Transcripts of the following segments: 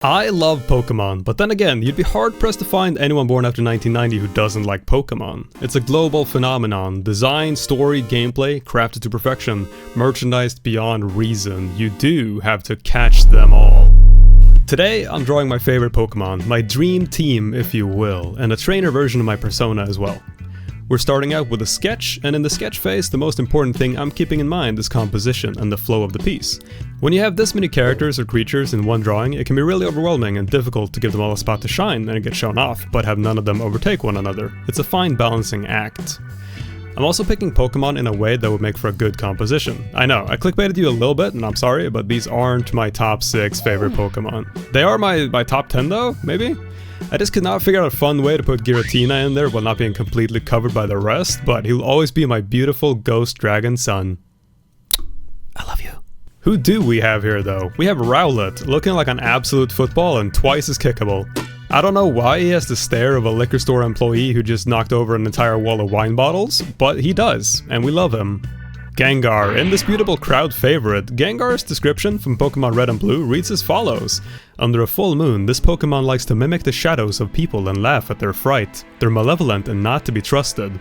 I love Pokemon, but then again, you'd be hard-pressed to find anyone born after 1990 who doesn't like Pokemon. It's a global phenomenon. Design, story, gameplay, crafted to perfection, merchandised beyond reason. You do have to catch them all. Today, I'm drawing my favorite Pokemon, my dream team if you will, and a trainer version of my persona as well. We're starting out with a sketch, and in the sketch phase, the most important thing I'm keeping in mind is composition and the flow of the piece. When you have this many characters or creatures in one drawing, it can be really overwhelming and difficult to give them all a spot to shine and get shown off, but have none of them overtake one another. It's a fine balancing act. I'm also picking Pokemon in a way that would make for a good composition. I know, I clickbaited you a little bit, and I'm sorry, but these aren't my top 6 favorite Pokemon. They are my top 10 though, maybe? I just could not figure out a fun way to put Giratina in there while not being completely covered by the rest, but he'll always be my beautiful ghost dragon son. I love you. Who do we have here though? We have Rowlet, looking like an absolute football and twice as kickable. I don't know why he has the stare of a liquor store employee who just knocked over an entire wall of wine bottles, but he does, and we love him. Gengar, indisputable crowd favorite. Gengar's description from Pokemon Red and Blue reads as follows. Under a full moon, this Pokemon likes to mimic the shadows of people and laugh at their fright. They're malevolent and not to be trusted.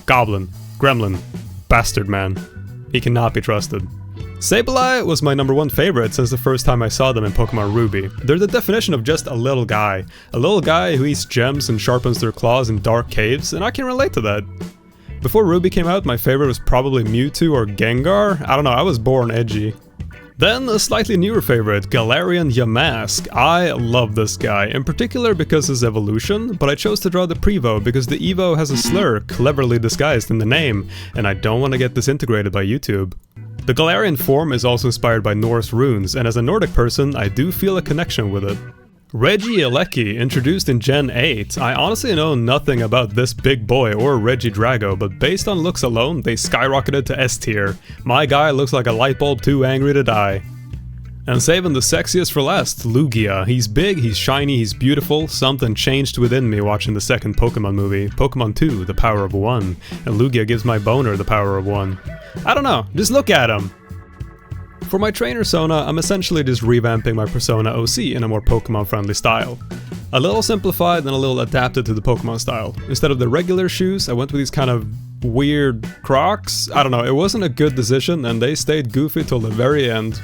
Goblin, Gremlin, Bastard Man. He cannot be trusted. Sableye was my number 1 favorite since the first time I saw them in Pokemon Ruby. They're the definition of just a little guy. A little guy who eats gems and sharpens their claws in dark caves, and I can relate to that. Before Ruby came out, my favorite was probably Mewtwo or Gengar. I don't know, I was born edgy. Then a slightly newer favorite, Galarian Yamask. I love this guy, in particular because of his evolution, but I chose to draw the Prevo because the Evo has a slur cleverly disguised in the name, and I don't want to get disintegrated by YouTube. The Galarian form is also inspired by Norse runes, and as a Nordic person, I do feel a connection with it. Regieleki, introduced in Gen 8. I honestly know nothing about this big boy or Regidrago, but based on looks alone, they skyrocketed to S tier. My guy looks like a light bulb too angry to die. And saving the sexiest for last, Lugia. He's big, he's shiny, he's beautiful. Something changed within me watching the second Pokemon movie, Pokemon 2, The Power of One. And Lugia gives my boner the power of one. I don't know, just look at him! For my trainer Sona, I'm essentially just revamping my Persona OC in a more Pokemon-friendly style. A little simplified and a little adapted to the Pokemon style. Instead of the regular shoes, I went with these kind of weird Crocs. I don't know, it wasn't a good decision and they stayed goofy till the very end.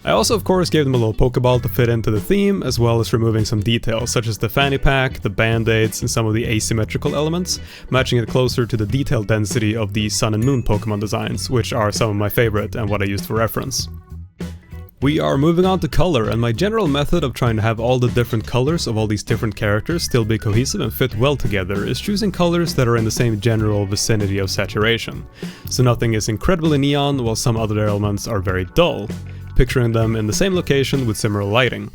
I also of course gave them a little Pokeball to fit into the theme, as well as removing some details such as the fanny pack, the band-aids, and some of the asymmetrical elements, matching it closer to the detail density of the Sun and Moon Pokemon designs, which are some of my favorite and what I used for reference. We are moving on to color, and my general method of trying to have all the different colors of all these different characters still be cohesive and fit well together is choosing colors that are in the same general vicinity of saturation. So nothing is incredibly neon, while some other elements are very dull, picturing them in the same location with similar lighting.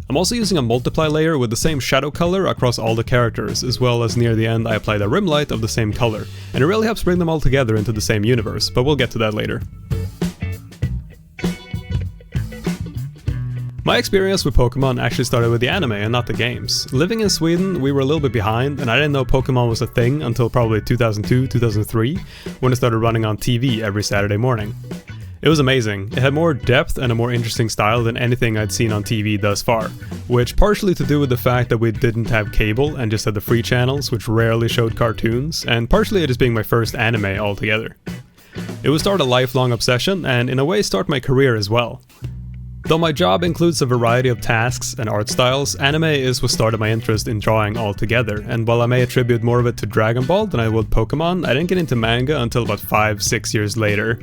I'm also using a multiply layer with the same shadow color across all the characters, as well as near the end I applied a rim light of the same color, and it really helps bring them all together into the same universe, but we'll get to that later. My experience with Pokemon actually started with the anime and not the games. Living in Sweden, we were a little bit behind, and I didn't know Pokemon was a thing until probably 2002, 2003, when it started running on TV every Saturday morning. It was amazing. It had more depth and a more interesting style than anything I'd seen on TV thus far, which partially to do with the fact that we didn't have cable and just had the free channels, which rarely showed cartoons, and partially it just being my first anime altogether. It would start a lifelong obsession, and in a way start my career as well. Though my job includes a variety of tasks and art styles, anime is what started my interest in drawing altogether, and while I may attribute more of it to Dragon Ball than I would Pokemon, I didn't get into manga until about 5-6 years later.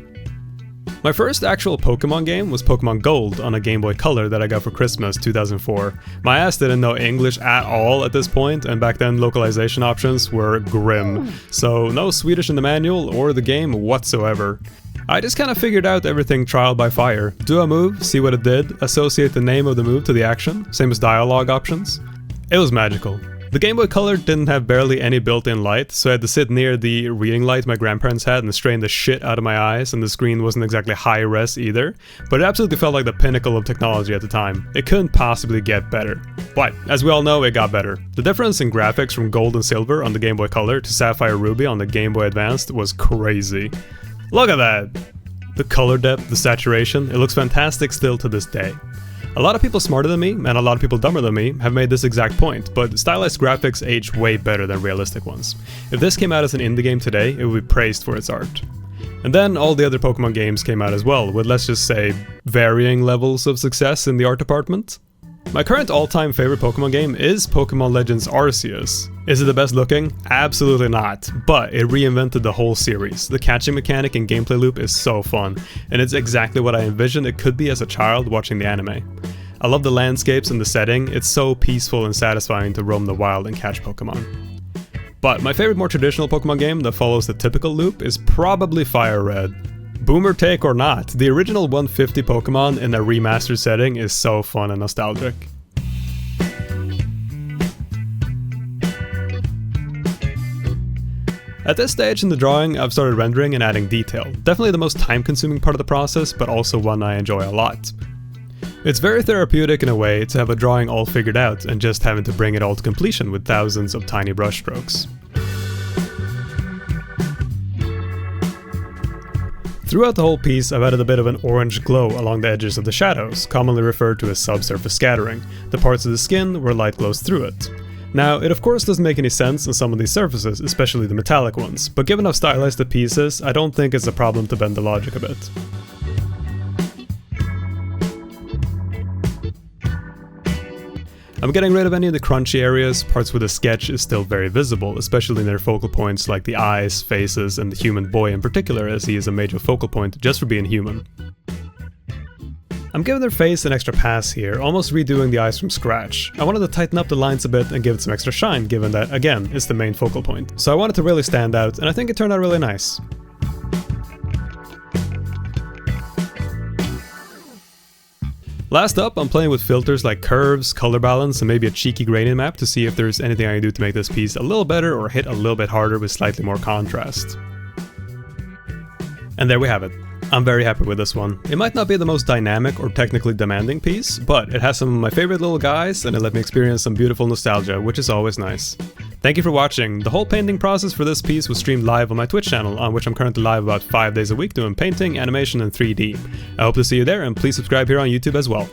My first actual Pokemon game was Pokemon Gold on a Game Boy Color that I got for Christmas 2004. My ass didn't know English at all at this point, and back then localization options were grim, so no Swedish in the manual or the game whatsoever. I just kinda figured out everything trial by fire. Do a move, see what it did, associate the name of the move to the action, same as dialogue options. It was magical. The Game Boy Color didn't have barely any built-in light, so I had to sit near the reading light my grandparents had and strain the shit out of my eyes, and the screen wasn't exactly high-res either, but it absolutely felt like the pinnacle of technology at the time. It couldn't possibly get better. But, as we all know, it got better. The difference in graphics from Gold and Silver on the Game Boy Color to Sapphire Ruby on the Game Boy Advanced was crazy. Look at that! The color depth, the saturation, it looks fantastic still to this day. A lot of people smarter than me, and a lot of people dumber than me, have made this exact point, but stylized graphics age way better than realistic ones. If this came out as an indie game today, it would be praised for its art. And then all the other Pokemon games came out as well, with let's just say, varying levels of success in the art department. My current all-time favorite Pokemon game is Pokemon Legends Arceus. Is it the best looking? Absolutely not, but it reinvented the whole series. The catching mechanic and gameplay loop is so fun, and it's exactly what I envisioned it could be as a child watching the anime. I love the landscapes and the setting, it's so peaceful and satisfying to roam the wild and catch Pokemon. But my favorite more traditional Pokemon game that follows the typical loop is probably Fire Red. Boomer take or not, the original 150 Pokemon in a remastered setting is so fun and nostalgic. At this stage in the drawing, I've started rendering and adding detail. Definitely the most time-consuming part of the process, but also one I enjoy a lot. It's very therapeutic in a way to have a drawing all figured out and just having to bring it all to completion with thousands of tiny brushstrokes. Throughout the whole piece, I've added a bit of an orange glow along the edges of the shadows, commonly referred to as subsurface scattering, the parts of the skin where light glows through it. Now, it of course doesn't make any sense on some of these surfaces, especially the metallic ones, but given how stylized the piece is, I don't think it's a problem to bend the logic a bit. I'm getting rid of any of the crunchy areas, parts where the sketch is still very visible, especially near focal points like the eyes, faces, and the human boy in particular, as he is a major focal point just for being human. I'm giving their face an extra pass here, almost redoing the eyes from scratch. I wanted to tighten up the lines a bit and give it some extra shine, given that, again, it's the main focal point. So I wanted to really stand out, and I think it turned out really nice. Last up, I'm playing with filters like curves, color balance, and maybe a cheeky gradient map to see if there's anything I can do to make this piece a little better or hit a little bit harder with slightly more contrast. And there we have it. I'm very happy with this one. It might not be the most dynamic or technically demanding piece, but it has some of my favorite little guys and it let me experience some beautiful nostalgia, which is always nice. Thank you for watching. The whole painting process for this piece was streamed live on my Twitch channel, on which I'm currently live about 5 days a week doing painting, animation, and 3D. I hope to see you there, and please subscribe here on YouTube as well.